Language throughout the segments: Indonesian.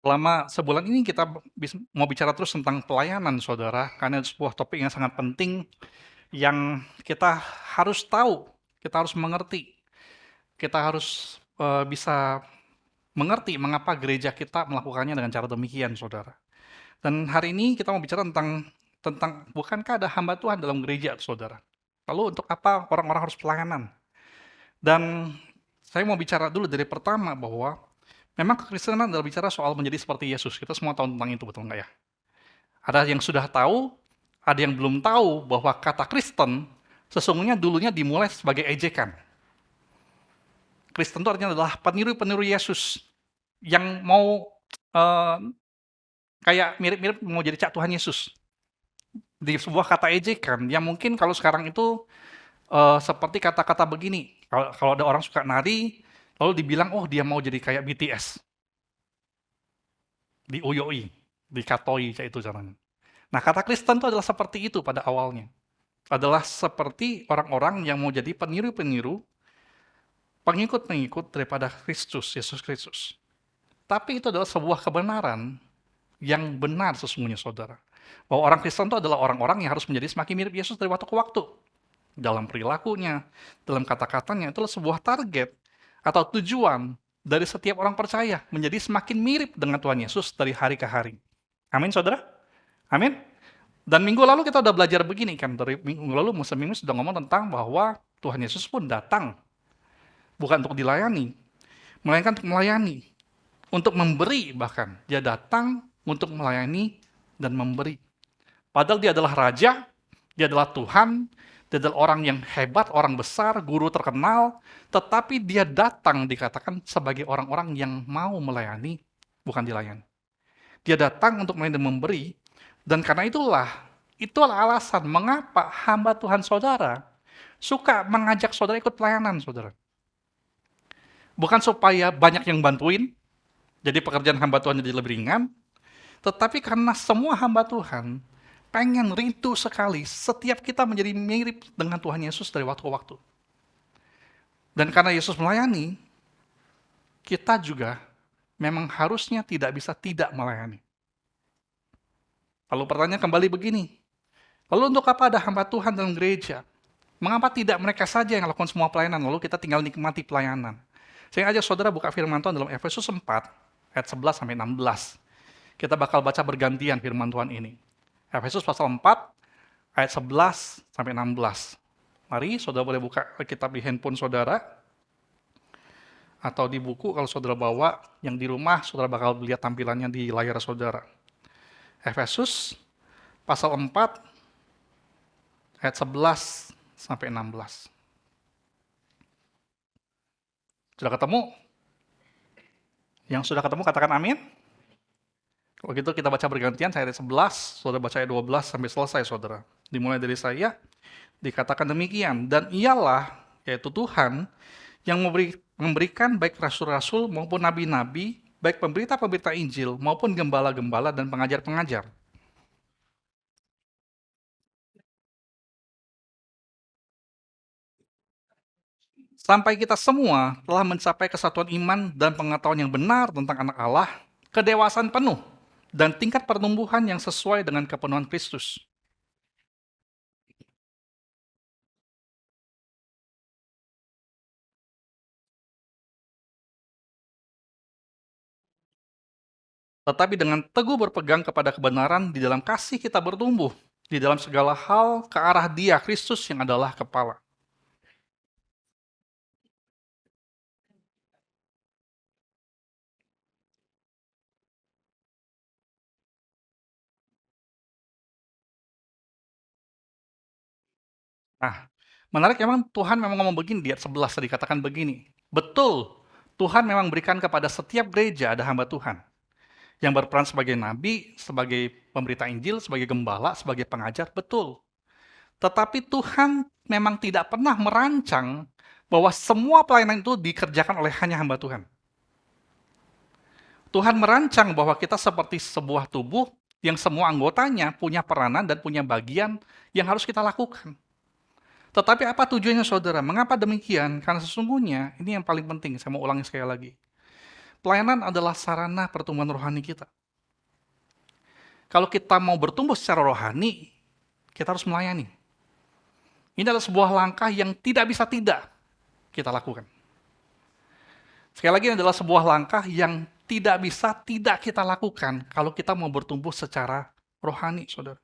Selama sebulan ini kita mau bicara terus tentang pelayanan, saudara, karena itu sebuah topik yang sangat penting yang kita harus tahu, kita harus mengerti, kita harus bisa mengerti mengapa gereja kita melakukannya dengan cara demikian, saudara. Dan hari ini kita mau bicara tentang bukankah ada hamba Tuhan dalam gereja, saudara? Lalu untuk apa orang-orang harus pelayanan? Dan saya mau bicara dulu dari pertama bahwa memang kekristenan adalah bicara soal menjadi seperti Yesus. Kita semua tahu tentang itu, betul nggak ya? Ada yang sudah tahu, ada yang belum tahu bahwa kata Kristen sesungguhnya dulunya dimulai sebagai ejekan. Kristen itu artinya adalah peniru-peniru Yesus yang mau eh, kayak mirip-mirip mau jadi cak Tuhan Yesus. Di sebuah kata ejekan yang mungkin kalau sekarang itu seperti kata-kata begini. Kalau ada orang suka nari, lalu dibilang, oh dia mau jadi kayak BTS, diuyoi, dikatoi, kayak itu caranya. Nah, kata Kristen itu adalah seperti itu pada awalnya. Adalah seperti orang-orang yang mau jadi peniru-peniru, pengikut-pengikut daripada Kristus, Yesus Kristus. Tapi itu adalah sebuah kebenaran yang benar sesungguhnya, saudara. Bahwa orang Kristen itu adalah orang-orang yang harus menjadi semakin mirip Yesus dari waktu ke waktu. Dalam perilakunya, dalam kata-katanya, itulah sebuah target atau tujuan dari setiap orang percaya menjadi semakin mirip dengan Tuhan Yesus dari hari ke hari. Amin, saudara? Amin. Dan minggu lalu kita udah belajar begini kan, dari minggu lalu Musa Minggu sudah ngomong tentang bahwa Tuhan Yesus pun datang, bukan untuk dilayani, melainkan untuk melayani, untuk memberi bahkan. Dia datang untuk melayani dan memberi. Padahal dia adalah Raja, dia adalah Tuhan, dia adalah orang yang hebat, orang besar, guru terkenal, tetapi dia datang dikatakan sebagai orang-orang yang mau melayani, bukan dilayani. Dia datang untuk melayani dan memberi, dan karena itulah alasan mengapa hamba Tuhan saudara suka mengajak saudara ikut pelayanan, saudara. Bukan supaya banyak yang bantuin, jadi pekerjaan hamba Tuhan jadi lebih ringan, tetapi karena semua hamba Tuhan pengen rindu sekali setiap kita menjadi mirip dengan Tuhan Yesus dari waktu ke waktu. Dan karena Yesus melayani, kita juga memang harusnya tidak bisa tidak melayani. Lalu pertanyaan kembali begini, lalu untuk apa ada hamba Tuhan dalam gereja? Mengapa tidak mereka saja yang lakukan semua pelayanan, lalu kita tinggal nikmati pelayanan? Saya ajak saudara buka firman Tuhan dalam Efesus 4, ayat 11 sampai 16. Kita bakal baca bergantian firman Tuhan ini. Efesus pasal 4, ayat 11 sampai 16. Mari saudara boleh buka kitab di handphone saudara, atau di buku kalau saudara bawa, yang di rumah saudara bakal lihat tampilannya di layar saudara. Efesus pasal 4, ayat 11 sampai 16. Sudah ketemu? Yang sudah ketemu katakan amin. Kalau gitu kita baca bergantian, saya ayat 11, saudara baca ayat 12 sampai selesai, saudara. Dimulai dari saya, dikatakan demikian, dan ialah, yaitu Tuhan, yang memberikan baik rasul-rasul maupun nabi-nabi, baik pemberita-pemberita Injil maupun gembala-gembala dan pengajar-pengajar. Sampai kita semua telah mencapai kesatuan iman dan pengetahuan yang benar tentang anak Allah, kedewasaan penuh, dan tingkat pertumbuhan yang sesuai dengan kepenuhan Kristus. Tetapi dengan teguh berpegang kepada kebenaran, di dalam kasih kita bertumbuh, di dalam segala hal ke arah Dia, Kristus yang adalah kepala. Nah, menarik memang Tuhan memang ngomong begini, di ayat 11 tadi katakan begini. Betul, Tuhan memang berikan kepada setiap gereja ada hamba Tuhan yang berperan sebagai nabi, sebagai pemberita Injil, sebagai gembala, sebagai pengajar, betul. Tetapi Tuhan memang tidak pernah merancang bahwa semua pelayanan itu dikerjakan oleh hanya hamba Tuhan. Tuhan merancang bahwa kita seperti sebuah tubuh yang semua anggotanya punya peranan dan punya bagian yang harus kita lakukan. Tetapi apa tujuannya, saudara? Mengapa demikian? Karena sesungguhnya, ini yang paling penting, saya mau ulangi sekali lagi. pelayanan adalah sarana pertumbuhan rohani kita. Kalau kita mau bertumbuh secara rohani, kita harus melayani. Ini adalah sebuah langkah yang tidak bisa tidak kita lakukan. Sekali lagi, ini adalah sebuah langkah yang tidak bisa tidak kita lakukan kalau kita mau bertumbuh secara rohani, saudara.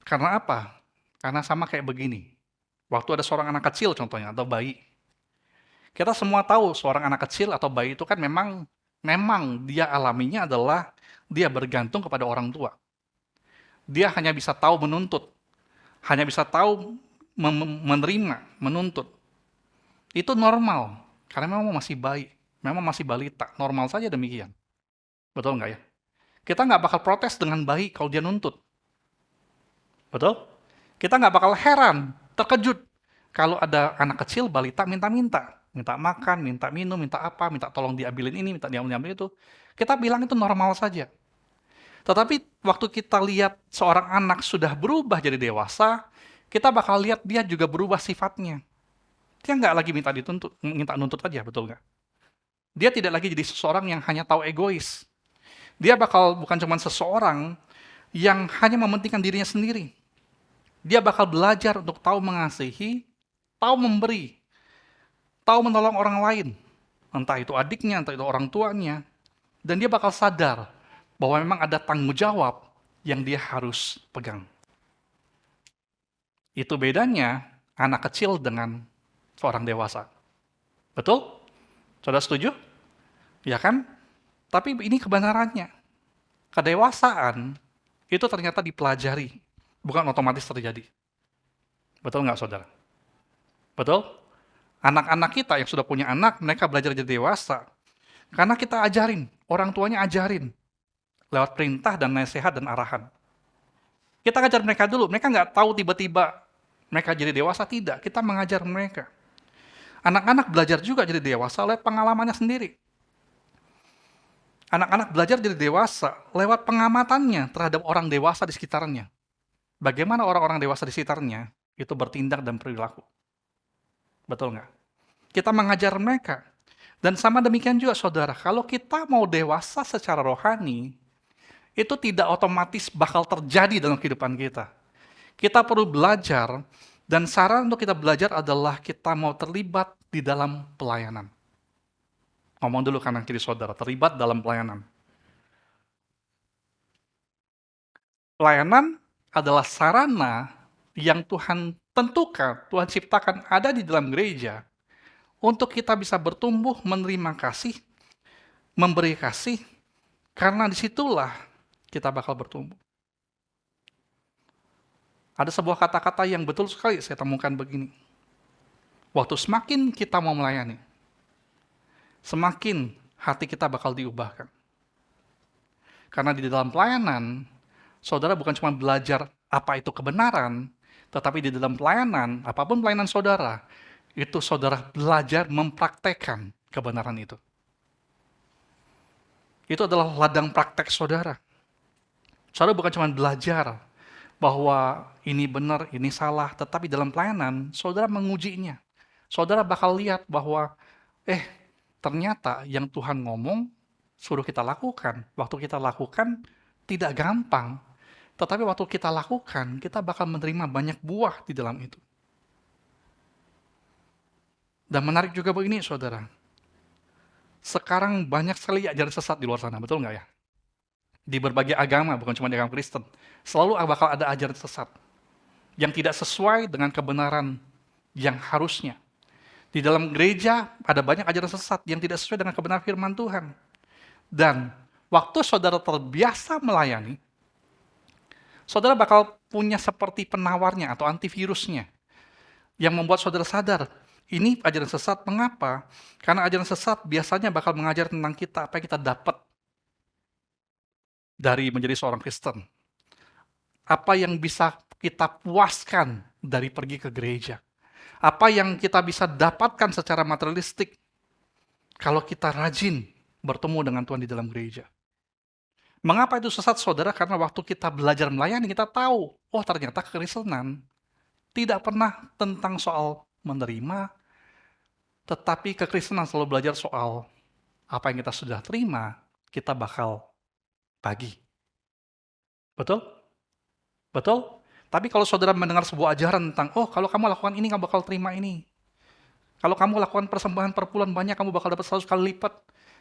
Karena apa? Karena sama kayak begini. Waktu ada seorang anak kecil contohnya, atau bayi. Kita semua tahu seorang anak kecil atau bayi itu kan memang dia alaminya adalah dia bergantung kepada orang tua. Dia hanya bisa tahu menuntut. Hanya bisa tahu menerima, menuntut. Itu normal. Karena memang masih bayi. Memang masih balita. Normal saja demikian. Betul nggak ya? Kita nggak bakal protes dengan bayi kalau dia nuntut. Betul? Kita nggak bakal heran, terkejut. Kalau ada anak kecil, balita minta-minta. Minta makan, minta minum, minta apa, minta tolong diambilin ini, minta diambilin itu. Kita bilang itu normal saja. Tetapi waktu kita lihat seorang anak sudah berubah jadi dewasa, kita bakal lihat dia juga berubah sifatnya. Dia nggak lagi minta nuntut aja, betul nggak? Dia tidak lagi jadi seseorang yang hanya tahu egois. Dia bakal bukan cuma seseorang yang hanya mementingkan dirinya sendiri. Dia bakal belajar untuk tahu mengasihi, tahu memberi, tahu menolong orang lain. Entah itu adiknya, entah itu orang tuanya. Dan dia bakal sadar bahwa memang ada tanggung jawab yang dia harus pegang. Itu bedanya anak kecil dengan seorang dewasa. Betul? Saudara setuju? Ya kan? Tapi ini kebenarannya. Kedewasaan itu ternyata dipelajari, bukan otomatis terjadi. Betul nggak, saudara? Betul? Anak-anak kita yang sudah punya anak, mereka belajar jadi dewasa. Karena kita ajarin, orang tuanya ajarin. Lewat perintah dan nasihat dan arahan. Kita ajar mereka dulu, mereka nggak tahu tiba-tiba mereka jadi dewasa, tidak. Kita mengajar mereka. Anak-anak belajar juga jadi dewasa lewat pengalamannya sendiri. Anak-anak belajar jadi dewasa lewat pengamatannya terhadap orang dewasa di sekitarnya. Bagaimana orang-orang dewasa di sekitarnya itu bertindak dan perilaku. Betul nggak? Kita mengajar mereka. Dan sama demikian juga, saudara, kalau kita mau dewasa secara rohani, itu tidak otomatis bakal terjadi dalam kehidupan kita. Kita perlu belajar, dan saran untuk kita belajar adalah kita mau terlibat di dalam pelayanan. Ngomong dulu kanan kiri saudara, terlibat dalam pelayanan. Pelayanan adalah sarana yang Tuhan tentukan, Tuhan ciptakan ada di dalam gereja, untuk kita bisa bertumbuh, menerima kasih, memberi kasih, karena disitulah kita bakal bertumbuh. Ada sebuah kata-kata yang betul sekali saya temukan begini. Waktu semakin kita mau melayani, semakin hati kita bakal diubahkan. Karena di dalam pelayanan, saudara bukan cuma belajar apa itu kebenaran, tetapi di dalam pelayanan, apapun pelayanan saudara, itu saudara belajar mempraktekkan kebenaran itu. Itu adalah ladang praktek saudara. Saudara bukan cuma belajar bahwa ini benar, ini salah, tetapi dalam pelayanan, saudara mengujinya. Saudara bakal lihat bahwa, ternyata yang Tuhan ngomong, suruh kita lakukan. Waktu kita lakukan, tidak gampang. Tetapi waktu kita lakukan, kita bakal menerima banyak buah di dalam itu. Dan menarik juga begini, saudara. Sekarang banyak sekali ajaran sesat di luar sana, betul nggak ya? Di berbagai agama, bukan cuma di agama Kristen. Selalu bakal ada ajaran sesat yang tidak sesuai dengan kebenaran yang harusnya. Di dalam gereja ada banyak ajaran sesat yang tidak sesuai dengan kebenaran firman Tuhan. Dan waktu saudara terbiasa melayani, saudara bakal punya seperti penawarnya atau antivirusnya yang membuat saudara sadar, ini ajaran sesat. Mengapa? Karena ajaran sesat biasanya bakal mengajar tentang kita, apa yang kita dapat dari menjadi seorang Kristen. Apa yang bisa kita puaskan dari pergi ke gereja. Apa yang kita bisa dapatkan secara materialistik kalau kita rajin bertemu dengan Tuhan di dalam gereja. Mengapa itu sesat, saudara? Karena waktu kita belajar melayani, kita tahu, ternyata kekristenan tidak pernah tentang soal menerima, tetapi kekristenan selalu belajar soal apa yang kita sudah terima, kita bakal bagi. Betul? Betul? Tapi kalau saudara mendengar sebuah ajaran tentang, oh kalau kamu lakukan ini, kamu bakal terima ini. Kalau kamu lakukan persembahan per bulan banyak, kamu bakal dapat 100 kali lipat.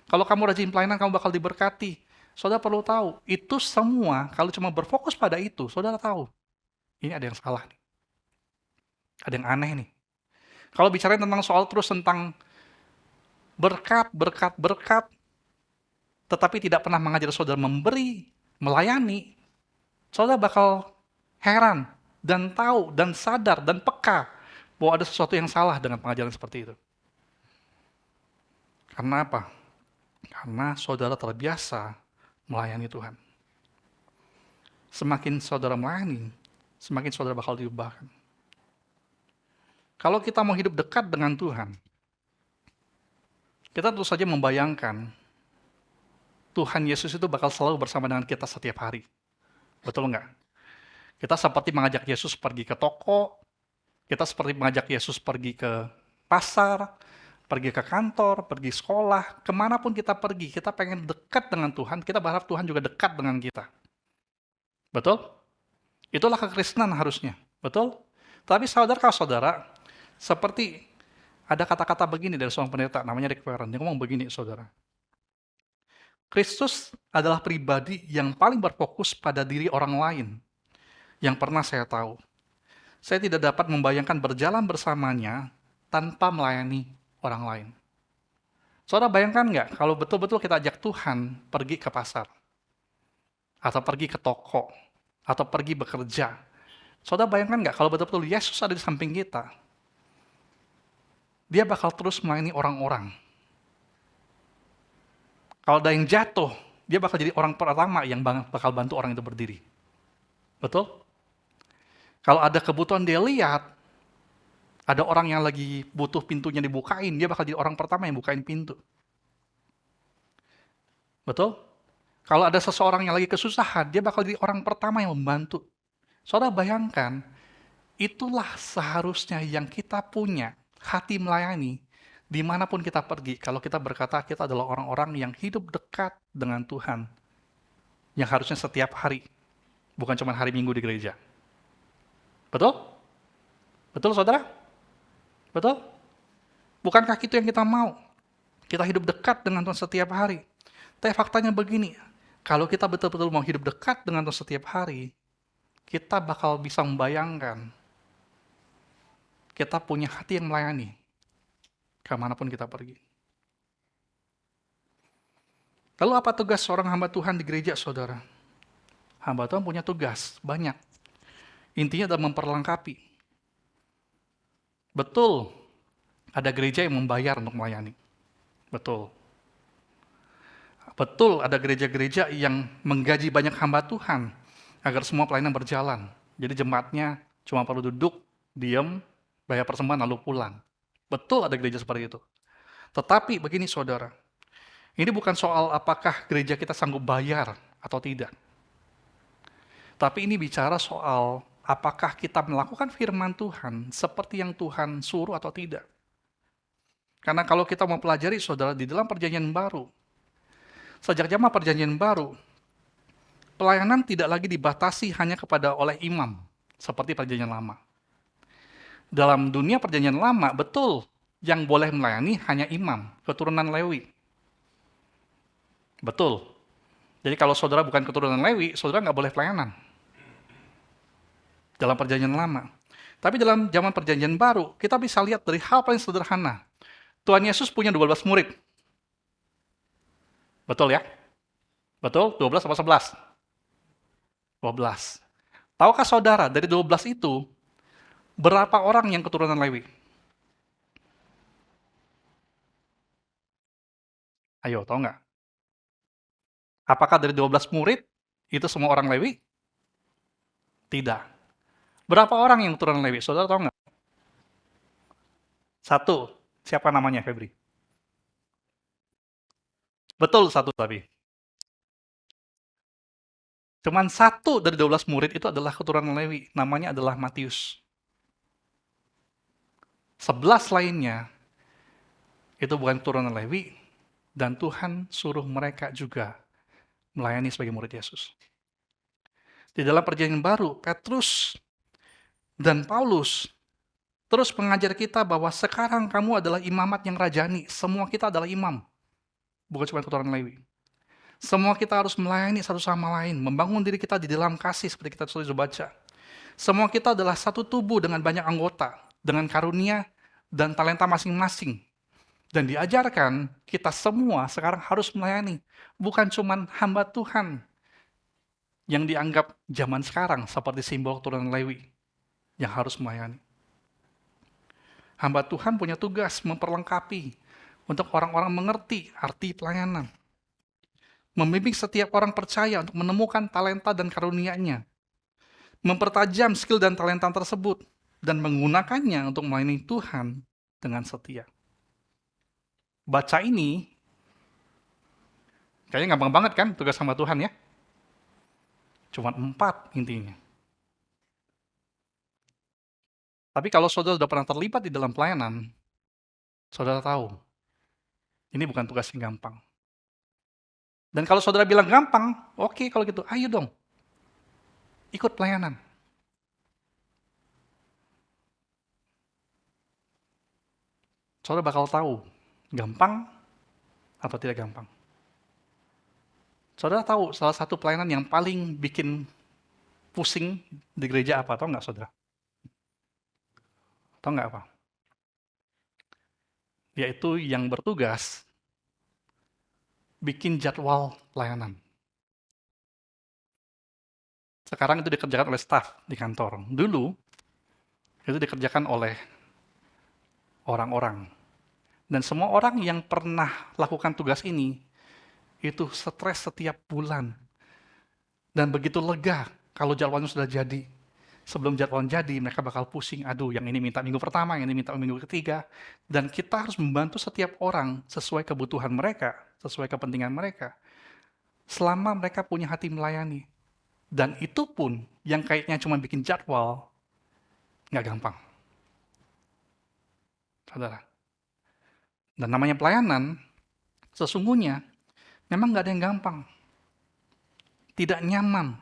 Kalau kamu rajin pelayanan, kamu bakal diberkati. Saudara perlu tahu, itu semua, kalau cuma berfokus pada itu, saudara tahu, ini ada yang salah nih. Ada yang aneh nih. Kalau bicara tentang soal terus tentang berkat, berkat, berkat, tetapi tidak pernah mengajar saudara memberi, melayani, saudara bakal heran, dan tahu, dan sadar, dan peka bahwa ada sesuatu yang salah dengan pengajaran seperti itu. Karena apa? Karena saudara terbiasa melayani Tuhan. Semakin saudara melayani, semakin saudara bakal diubahkan. Kalau kita mau hidup dekat dengan Tuhan, kita tentu saja membayangkan Tuhan Yesus itu bakal selalu bersama dengan kita setiap hari. Betul nggak? Kita seperti mengajak Yesus pergi ke toko, kita seperti mengajak Yesus pergi ke pasar, pergi ke kantor, pergi sekolah, kemanapun kita pergi, kita pengen dekat dengan Tuhan, kita berharap Tuhan juga dekat dengan kita. Betul? Itulah kekristenan harusnya. Betul? Tapi kalau saudara, seperti ada kata-kata begini dari seorang pendeta, namanya Rick Warren, dia ngomong begini, saudara. Kristus adalah pribadi yang paling berfokus pada diri orang lain yang pernah saya tahu. Saya tidak dapat membayangkan berjalan bersamanya tanpa melayani orang lain. Saudara bayangkan nggak kalau betul-betul kita ajak Tuhan pergi ke pasar, atau pergi ke toko, atau pergi bekerja. Saudara bayangkan nggak kalau betul-betul Yesus ada di samping kita, dia bakal terus melayani orang-orang. Kalau ada yang jatuh, dia bakal jadi orang pertama yang bakal bantu orang itu berdiri. Betul? Kalau ada kebutuhan dia lihat, ada orang yang lagi butuh pintunya dibukain, dia bakal jadi orang pertama yang bukain pintu. Betul? Kalau ada seseorang yang lagi kesusahan, dia bakal jadi orang pertama yang membantu. Saudara bayangkan, itulah seharusnya yang kita punya, hati melayani, dimanapun kita pergi. Kalau kita berkata kita adalah orang-orang yang hidup dekat dengan Tuhan, yang harusnya setiap hari, bukan cuma hari Minggu di gereja. Betul? Betul, saudara? Betul? Bukankah itu yang kita mau? Kita hidup dekat dengan Tuhan setiap hari. Tapi faktanya begini, kalau kita betul-betul mau hidup dekat dengan Tuhan setiap hari, kita bakal bisa membayangkan kita punya hati yang melayani kemanapun kita pergi. Lalu apa tugas seorang hamba Tuhan di gereja, saudara? Hamba Tuhan punya tugas, banyak. Intinya adalah memperlengkapi. Betul, ada gereja yang membayar untuk melayani. Betul. Betul, ada gereja-gereja yang menggaji banyak hamba Tuhan agar semua pelayanan berjalan. Jadi jemaatnya cuma perlu duduk, diam, bayar persembahan lalu pulang. Betul ada gereja seperti itu. Tetapi begini saudara, ini bukan soal apakah gereja kita sanggup bayar atau tidak. Tapi ini bicara soal apakah kita melakukan firman Tuhan seperti yang Tuhan suruh atau tidak. Karena kalau kita mau pelajari saudara di dalam perjanjian baru, sejak zaman perjanjian baru, pelayanan tidak lagi dibatasi hanya kepada oleh imam, seperti perjanjian lama. Dalam dunia perjanjian lama, betul, yang boleh melayani hanya imam, keturunan Lewi. Betul. Jadi kalau saudara bukan keturunan Lewi, saudara nggak boleh pelayanan. Dalam perjanjian lama. Tapi dalam zaman perjanjian baru, kita bisa lihat dari hal paling sederhana. Tuhan Yesus punya 12 murid. Betul ya? Betul? 12 atau 11? 12. Tahukah saudara, dari 12 itu, berapa orang yang keturunan Lewi? Ayo, tahu nggak? Apakah dari 12 murid, itu semua orang Lewi? Tidak. Berapa orang yang keturunan Lewi? Saudara tahu nggak? 1. Siapa namanya, Febri? Betul, 1 tapi. Cuman 1 dari 12 murid itu adalah keturunan Lewi. Namanya adalah Matius. 11 lainnya, itu bukan keturunan Lewi, Dan Tuhan suruh mereka juga melayani sebagai murid Yesus. Di dalam perjanjian baru, Petrus dan Paulus terus mengajar kita bahwa sekarang kamu adalah imamat yang rajani. Semua kita adalah imam, bukan cuma keturunan Lewi. Semua kita harus melayani satu sama lain, membangun diri kita di dalam kasih seperti kita sudah baca. Semua kita adalah satu tubuh dengan banyak anggota, dengan karunia dan talenta masing-masing. Dan diajarkan kita semua sekarang harus melayani, bukan cuma hamba Tuhan yang dianggap zaman sekarang seperti simbol keturunan Lewi yang harus melayani. Hamba Tuhan punya tugas memperlengkapi untuk orang-orang mengerti arti pelayanan. Membimbing setiap orang percaya untuk menemukan talenta dan karunia-Nya. Mempertajam skill dan talenta tersebut dan menggunakannya untuk melayani Tuhan dengan setia. Baca ini, kayaknya gampang banget kan tugas hamba Tuhan ya? Cuma 4 intinya. Tapi kalau saudara sudah pernah terlibat di dalam pelayanan, saudara tahu, ini bukan tugas yang gampang. Dan kalau saudara bilang gampang, oke kalau gitu, ayo dong, ikut pelayanan. Saudara bakal tahu, gampang atau tidak gampang. Saudara tahu salah satu pelayanan yang paling bikin pusing di gereja apa? Tahu nggak saudara? Tahu nggak apa? Yaitu yang bertugas bikin jadwal pelayanan. Sekarang itu dikerjakan oleh staf di kantor. Dulu, itu dikerjakan oleh orang-orang. Dan semua orang yang pernah lakukan tugas ini, itu stres setiap bulan. Dan begitu lega kalau jadwalnya sudah jadi. Sebelum jadwalnya jadi, mereka bakal pusing. Aduh, yang ini minta minggu pertama, yang ini minta minggu ketiga. Dan kita harus membantu setiap orang sesuai kebutuhan mereka, sesuai kepentingan mereka. Selama mereka punya hati melayani. Dan itu pun yang kayaknya cuma bikin jadwal, nggak gampang. Saudara. Dan namanya pelayanan, sesungguhnya memang nggak ada yang gampang. Tidak nyaman.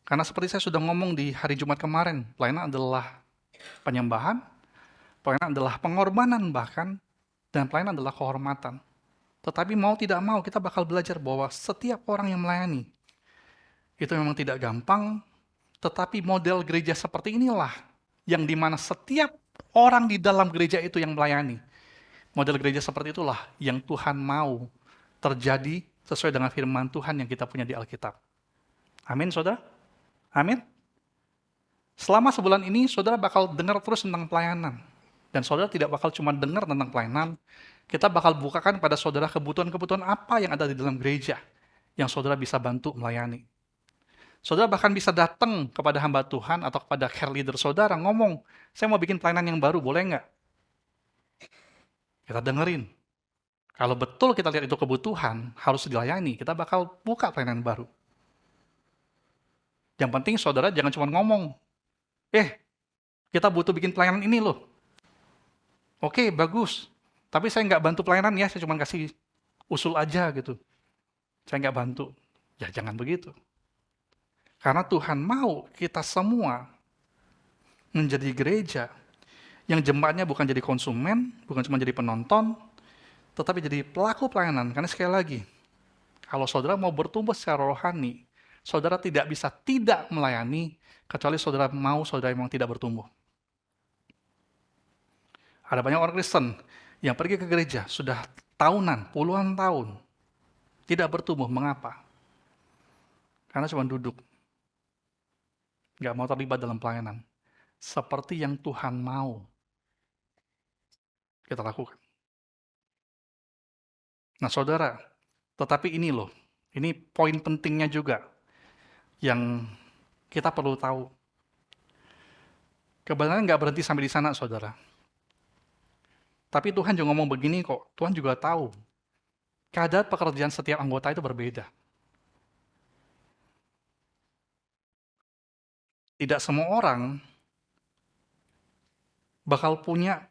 Karena seperti saya sudah ngomong di hari Jumat kemarin, pelayanan adalah penyembahan, pelayanan adalah pengorbanan bahkan, dan pelayanan adalah kehormatan. Tetapi mau tidak mau kita bakal belajar bahwa setiap orang yang melayani, itu memang tidak gampang, tetapi model gereja seperti inilah yang dimana setiap orang di dalam gereja itu yang melayani. Model gereja seperti itulah yang Tuhan mau terjadi sesuai dengan firman Tuhan yang kita punya di Alkitab. Amin, saudara? Amin? Selama sebulan ini, saudara bakal dengar terus tentang pelayanan. Dan saudara tidak bakal cuma dengar tentang pelayanan, kita bakal bukakan pada saudara kebutuhan-kebutuhan apa yang ada di dalam gereja yang saudara bisa bantu melayani. Saudara bahkan bisa datang kepada hamba Tuhan atau kepada care leader saudara, ngomong, saya mau bikin pelayanan yang baru, boleh nggak? Kita dengerin. Kalau betul kita lihat itu kebutuhan, harus dilayani, kita bakal buka pelayanan baru. Yang penting saudara jangan cuma ngomong, kita butuh bikin pelayanan ini loh. Oke, bagus. Tapi saya nggak bantu pelayanan ya, saya cuma kasih usul aja gitu. Saya nggak bantu. Ya jangan begitu. Karena Tuhan mau kita semua menjadi gereja yang jemaatnya bukan jadi konsumen, bukan cuma jadi penonton, tetapi jadi pelaku pelayanan. Karena sekali lagi, kalau saudara mau bertumbuh secara rohani, saudara tidak bisa tidak melayani, kecuali saudara mau, saudara memang tidak bertumbuh. Ada banyak orang Kristen yang pergi ke gereja sudah tahunan, puluhan tahun, tidak bertumbuh. Mengapa? Karena cuma duduk. Nggak mau terlibat dalam pelayanan. Seperti yang Tuhan mau kita lakukan. Nah saudara, tetapi ini loh, ini poin pentingnya juga yang kita perlu tahu. Kebenaran nggak berhenti sampai di sana, saudara. Tapi Tuhan juga ngomong begini kok, Tuhan juga tahu kadar pekerjaan setiap anggota itu berbeda. Tidak semua orang bakal punya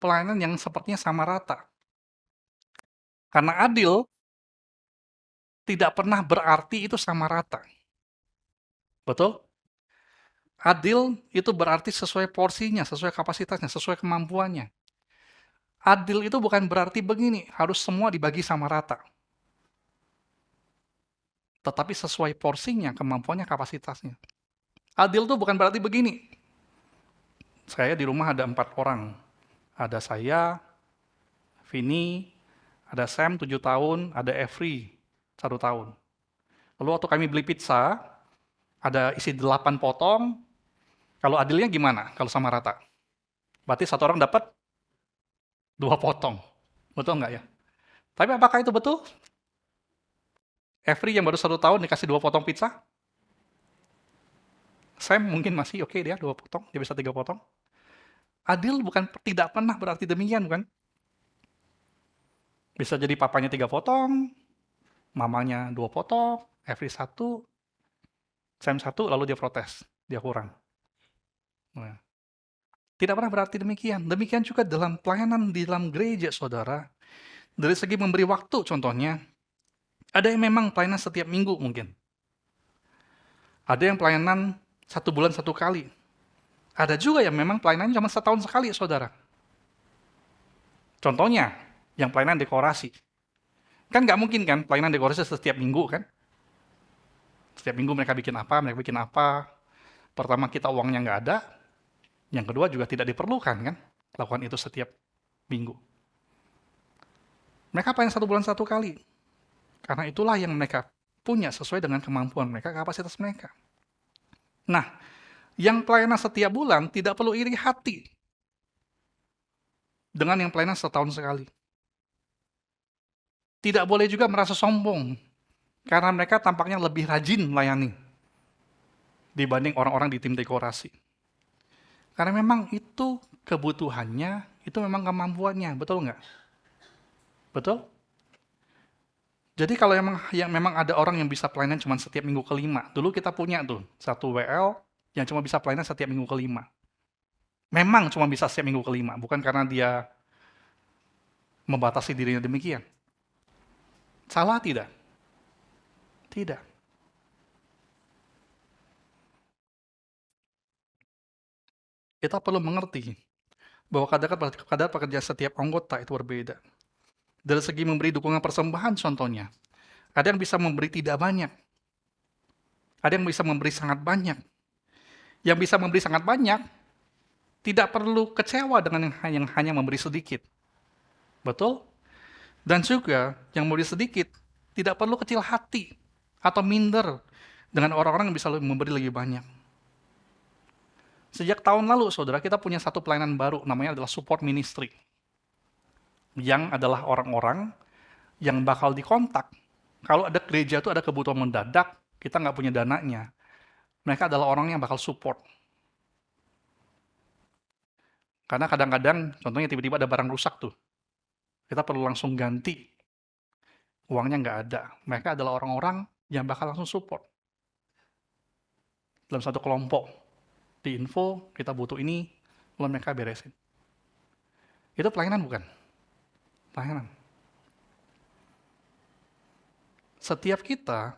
pelayanan yang sepertinya sama rata. Karena adil tidak pernah berarti itu sama rata. Betul? Adil itu berarti sesuai porsinya, sesuai kapasitasnya, sesuai kemampuannya. Adil itu bukan berarti begini, harus semua dibagi sama rata. Tetapi sesuai porsinya, kemampuannya, kapasitasnya. Adil itu bukan berarti begini. Saya di rumah ada 4 orang. Ada saya, Vini, ada Sam 7 tahun, ada Every 1 tahun. Lalu waktu kami beli pizza, ada isi 8 potong. Kalau adilnya gimana kalau sama rata? Berarti satu orang dapat 2 potong. Betul nggak ya? Tapi apakah itu betul? Every yang baru 1 tahun dikasih 2 potong pizza? Sam mungkin masih oke dia 2 potong, dia bisa 3 potong. Adil bukan tidak pernah berarti demikian, bukan? Bisa jadi papanya 3 potong, mamanya 2 potong, Every 1, Sam 1, lalu dia protes, dia kurang. Nah, tidak pernah berarti demikian. Demikian juga dalam pelayanan di dalam gereja, saudara. Dari segi memberi waktu, contohnya, ada yang memang pelayanan setiap minggu mungkin. Ada yang pelayanan 1 bulan 1 kali. Ada juga yang memang pelayanannya cuma setahun sekali, saudara. Contohnya, yang pelayanan dekorasi. Kan nggak mungkin kan pelayanan dekorasi setiap minggu kan? Setiap minggu mereka bikin apa, mereka bikin apa. Pertama kita uangnya nggak ada, yang kedua juga tidak diperlukan kan, lakukan itu setiap minggu. Mereka pelayanan 1 bulan 1 kali. Karena itulah yang mereka punya sesuai dengan kemampuan mereka, kapasitas mereka. Nah, yang pelayanan setiap bulan tidak perlu iri hati dengan yang pelayanan setahun sekali. Tidak boleh juga merasa sombong, karena mereka tampaknya lebih rajin melayani dibanding orang-orang di tim dekorasi. Karena memang itu kebutuhannya, itu memang kemampuannya, betul nggak? Betul? Jadi kalau memang ada orang yang bisa pelayanan cuma setiap minggu kelima, dulu kita punya tuh satu WL yang cuma bisa pelayanan setiap minggu kelima. Memang cuma bisa setiap minggu kelima, bukan karena dia membatasi dirinya demikian. Salah tidak? Tidak. Kita perlu mengerti bahwa kadar pekerja setiap anggota itu berbeda. Dari segi memberi dukungan persembahan contohnya, ada yang bisa memberi tidak banyak, ada yang bisa memberi sangat banyak. Yang bisa memberi sangat banyak, tidak perlu kecewa dengan yang hanya memberi sedikit. Betul? Dan juga yang memberi sedikit, tidak perlu kecil hati atau minder dengan orang-orang yang bisa memberi lebih banyak. Sejak tahun lalu, saudara, kita punya satu pelayanan baru, namanya adalah support ministry. Yang adalah orang-orang yang bakal dikontak. Kalau ada gereja itu ada kebutuhan mendadak, kita nggak punya dananya. Mereka adalah orang yang bakal support. Karena kadang-kadang, contohnya tiba-tiba ada barang rusak tuh. Kita perlu langsung ganti. Uangnya nggak ada. Mereka adalah orang-orang yang bakal langsung support. Dalam satu kelompok. Di info, kita butuh ini, lalu mereka beresin. Itu pelayanan bukan? Pelayanan. Setiap kita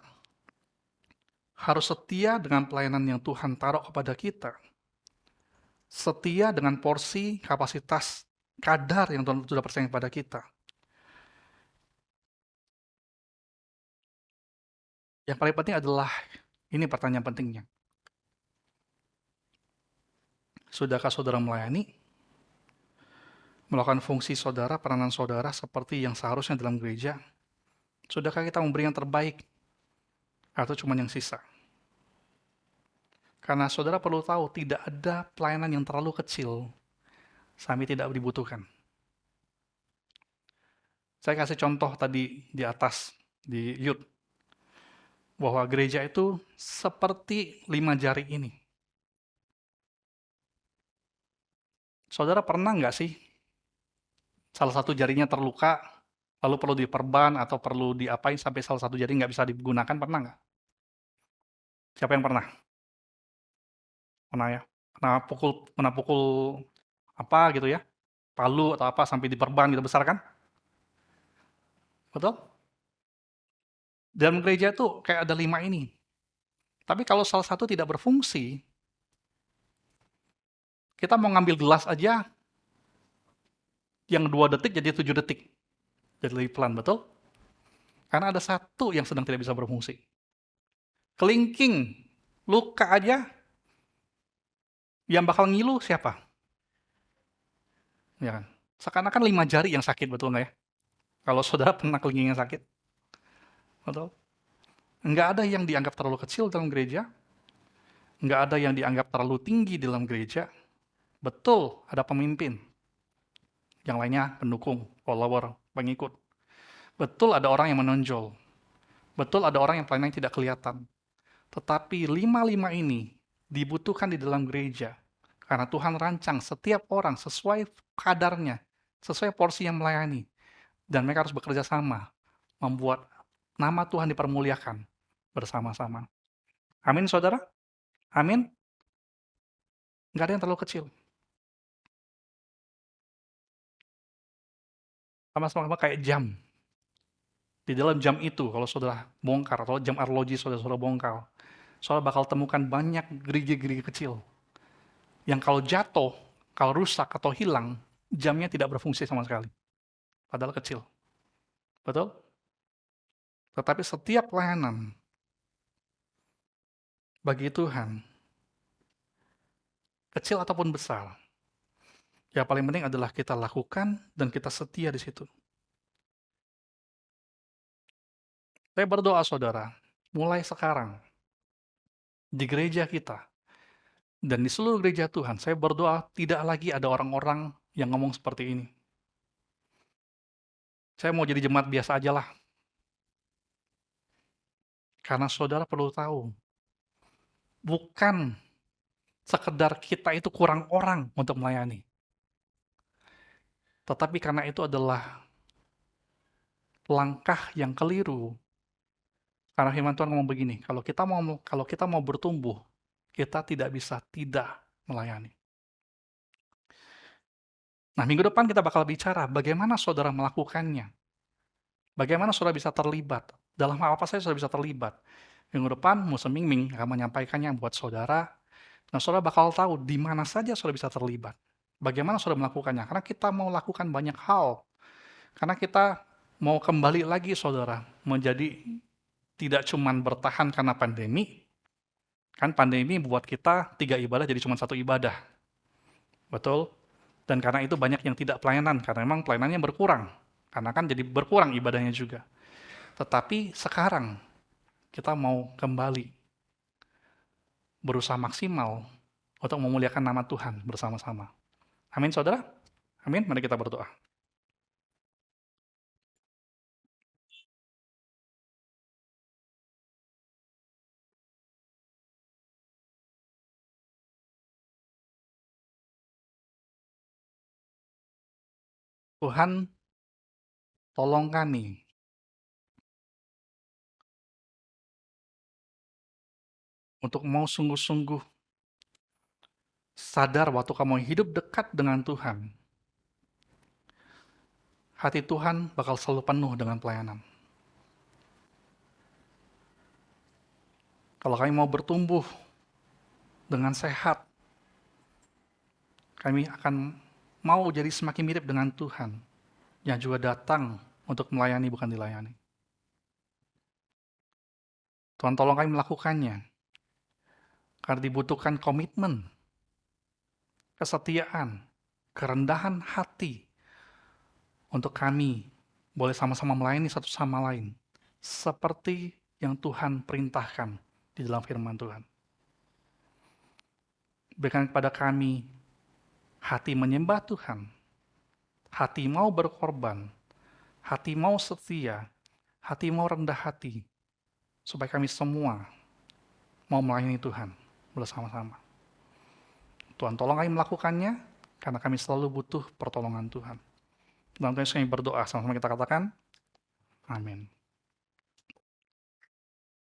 harus setia dengan pelayanan yang Tuhan taruh kepada kita. Setia dengan porsi, kapasitas, kadar yang Tuhan sudah percaya kepada kita. Yang paling penting adalah, ini pertanyaan pentingnya. Sudahkah saudara melayani? Melakukan fungsi saudara, peranan saudara seperti yang seharusnya dalam gereja? Sudahkah kita memberi yang terbaik? Atau cuma yang sisa? Karena saudara perlu tahu, tidak ada pelayanan yang terlalu kecil sampai tidak dibutuhkan. Saya kasih contoh tadi di atas, di youth. Bahwa gereja itu seperti 5 jari ini. Saudara pernah nggak sih salah satu jarinya terluka, lalu perlu diperban atau perlu diapain sampai salah satu jari nggak bisa digunakan, pernah nggak? Siapa yang pernah? Pernah ya? Pernah pukul apa gitu ya? Palu atau apa sampai diperban gitu besar kan? Betul? Dalam gereja tuh kayak ada 5 ini. Tapi kalau salah satu tidak berfungsi, kita mau ngambil gelas aja, yang 2 detik jadi 7 detik. Jadi lebih pelan, betul? Karena ada satu yang sedang tidak bisa berfungsi. Kelingking, luka aja, yang bakal ngilu siapa? Ya kan? Seakan-akan 5 jari yang sakit, betul nggak ya? Kalau saudara pernah kelingking yang sakit, betul? Nggak ada yang dianggap terlalu kecil dalam gereja, nggak ada yang dianggap terlalu tinggi dalam gereja. Betul, ada pemimpin, yang lainnya pendukung, follower, pengikut. Betul ada orang yang menonjol, betul ada orang yang pelayanannya tidak kelihatan. Tetapi 5-5 ini dibutuhkan di dalam gereja. Karena Tuhan rancang setiap orang sesuai kadarnya, sesuai porsi yang melayani. Dan mereka harus bekerja sama, membuat nama Tuhan dipermuliakan bersama-sama. Amin, saudara? Amin? Nggak ada yang terlalu kecil. Sama-sama kayak jam. Di dalam jam itu, kalau saudara bongkar, atau jam arloji saudara bongkar, saudara bakal temukan banyak gerigi-gerigi kecil. Yang kalau jatuh, kalau rusak atau hilang, jamnya tidak berfungsi sama sekali. Padahal kecil. Betul? Tetapi setiap pelayanan bagi Tuhan, kecil ataupun besar, yang paling penting adalah kita lakukan dan kita setia di situ. Saya berdoa, saudara, mulai sekarang, di gereja kita, dan di seluruh gereja Tuhan, saya berdoa tidak lagi ada orang-orang yang ngomong seperti ini. Saya mau jadi jemaat biasa aja lah. Karena saudara perlu tahu, bukan sekedar kita itu kurang orang untuk melayani. Tetapi karena itu adalah langkah yang keliru. Karena firman Tuhan ngomong begini, kalau kita mau bertumbuh, kita tidak bisa tidak melayani. Nah, minggu depan kita bakal bicara bagaimana saudara melakukannya. Bagaimana saudara bisa terlibat. Dalam hal apa saja saudara bisa terlibat. Minggu depan, Musa Mingming akan menyampaikannya buat saudara. Nah, saudara bakal tahu di mana saja saudara bisa terlibat. Bagaimana saudara melakukannya. Karena kita mau lakukan banyak hal. Karena kita mau kembali lagi saudara, menjadi tidak cuma bertahan karena pandemi. Kan pandemi buat kita 3 ibadah jadi cuma 1 ibadah. Betul? Dan karena itu banyak yang tidak pelayanan, karena memang pelayanannya berkurang. Karena kan jadi berkurang ibadahnya juga. Tetapi sekarang kita mau kembali berusaha maksimal untuk memuliakan nama Tuhan bersama-sama. Amin, saudara? Amin, mari kita berdoa. Tuhan, tolong kami untuk mau sungguh-sungguh sadar waktu kamu hidup dekat dengan Tuhan, hati Tuhan bakal selalu penuh dengan pelayanan. Kalau kami mau bertumbuh dengan sehat, kami akan mau jadi semakin mirip dengan Tuhan, yang juga datang untuk melayani bukan dilayani. Tuhan tolong kami melakukannya, karena dibutuhkan komitmen, kesetiaan, kerendahan hati, untuk kami boleh sama-sama melayani satu sama lain, seperti yang Tuhan perintahkan di dalam firman Tuhan. Berikan kepada kami hati menyembah Tuhan, hati mau berkorban, hati mau setia, hati mau rendah hati, supaya kami semua mau melayani Tuhan bersama-sama. Tuhan tolong kami melakukannya, karena kami selalu butuh pertolongan Tuhan. Dalam Tuhan kami berdoa, sama-sama kita katakan, amin.